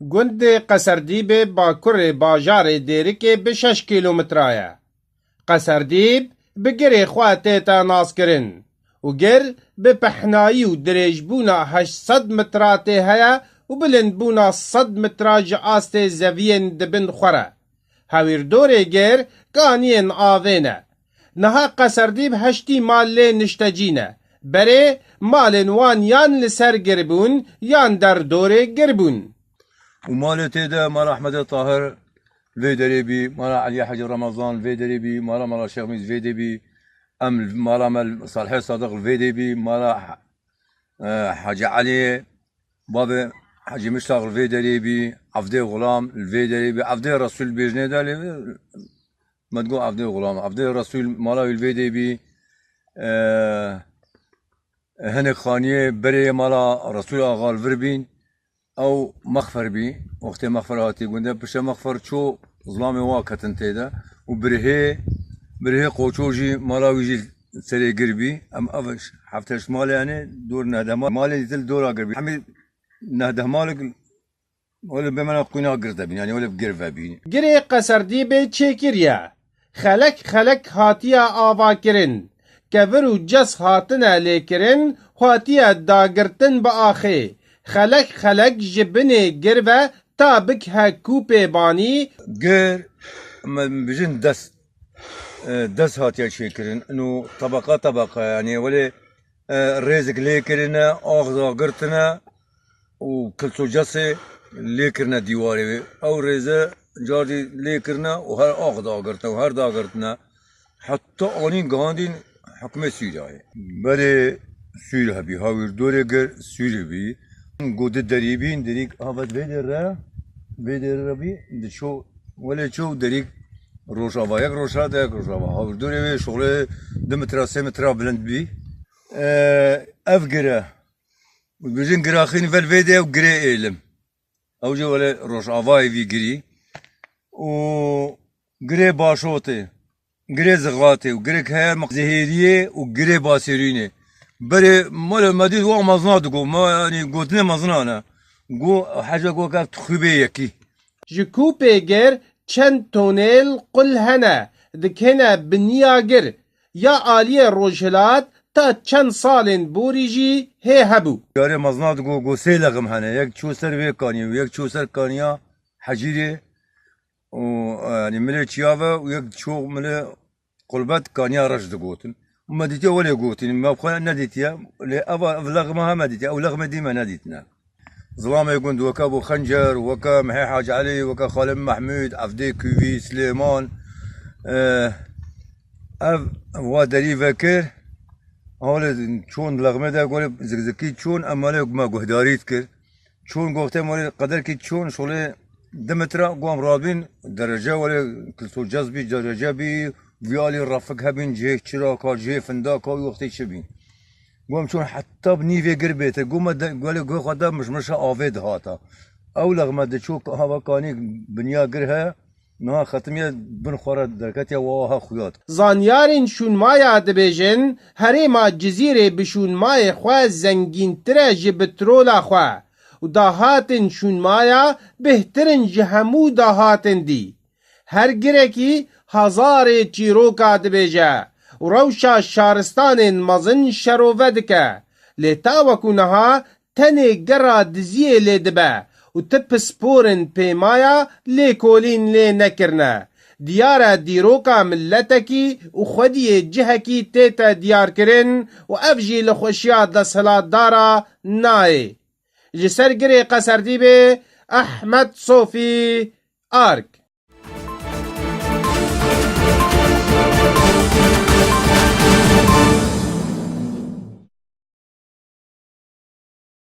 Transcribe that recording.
گوند قەسەردیب باکوڕê bajarê Dêrikê bi 6 kîlometre ye. Qeserdîb bi girê xwe tête naskirin û gir bi pehnaî û dirêjbûna 800 metra tê heye û bilindbûna 100 metra ji astê zeviyên dibin xwe re. Hewîrdorê gir ganiyên avê ne. Niha Qeserdîb 8 mal lê niştecî ne. Berê malên wan yan li ser girbûn yan derdorê girbûn. ومال تيدا مال أحمد الطاهر في دريبي مال علي حج رمضان في دريبي مال الشيخ ميز في دريبي مال صالح صادق في دريبي مال حاج علي بابا حاج مشتاق في دريبي عفدي غلام في دريبي عفدي رسول بيجني دالي ما تقول عفدي غلام عفدي رسول مال في دريبي هنك خانية بري مال رسول أغال فربين او مغفر بي وقت مغفر هاتي قنده بش مغفر شو ظلامي واكتن تيدا وبرهي قوچوجي مالاوي جي سري قربي ام افش حفتش مالي يعني دور نهده مالي دل دورا قربي حمي نهده مالك ولا بمنا قينا قرده بين يعني ولا بقرفه بين Girê Qeserdîbê çêkiriye. Xelek hatiye avakirin. Kevir û ces hatine lêkirin, hatiye dagirtin bi axê. Xelek ji binê gir ve ta bikhe kûpê banî غير بجن دس هاتيا شيكرين انه طبقه يعني ولا رزق ليكرنا اخذ قرتنا وكلتو جسي ليكرنا ديواري او رزق جاردي ليكرنا وهر اخذ قرتنا وهر دا قرتنا حتى اني غاندين حكمه سوريا بلي سوريا بي هاوير دوريغر سوريا بي قود الدريبين دريك هافت فيدر ربي شو ولا شو دريك روشافا يك روشادا يك روشافا هاوير دوري بي شغل 2 متر 3 متر بلند بي افقرا بيجن قراخين في الفيديو وقري إلم او جو ولا روشافا في قري و قري باشوتي قري زغاتي وقري كهير زهيريه وقري باسيريني بري مال مديد وام مزنا دقو ما يعني قوتنا مزنانا قو حاجه قو كاف تخبي يكي ji kûpê gir çend tonêl qul hene dikene biniya gir ya aliyê rojhilat ta çend salên borî jî hê hebû. يعني مزنا دقو قو سيلغم هنا يك شو سر في كانيا ويك شو سر كانيا حجيري و يعني ملي تشيافا ويك شو ملي قلبات كانيا رشد قوتن وما ديتيا ولا قوتن ما بخنا نديتيا لا لغمها ما ديتيا او لغمه ديما نديتنا ظلام يقول وكا ابو خنجر وكا محي حاج علي وكا خالد محمود عفدي كوفي سليمان اف وادري فكر هول شون لغمه دا قول زكزكي شون اما ما قهداريت كر شون قوتي مال قدر كي شون شغله دمترا قوم رابين درجه ولا كلتو جذبي درجه بي فيالي رافق هبين جي شراكا جي فنداكا وقتي شبين قوم شون حتى بنيفي قربيته قوم قال خدا مش آفيد هاتا او لغمه دشوك هوا كاني بنيا قرها نها ختميه بن خورد دركتيا وها خويات Zanyarên şûnmaya dibêjin herêma Cizîrê bi şûnmayê xwe zengîntir e ji petrola xwe û dahatên şûnmaya bêhtirin ji hemû dahatên dî. Her girekî hezarê çîroka dibêje û rewşa şaristanên mezin şerove dike. Lê ta wekû niha tenê gera diziyê lê dibe û ti pisporên pêmaya lêkolîn lê nekirine. Diyar e dîroka milletekî û xwediyê cihekî tête diyarkirin û ev jî li xweşiya desthilatdara nayê. Ji ser girê Qeserdîbê Ehmed Sofî Ark.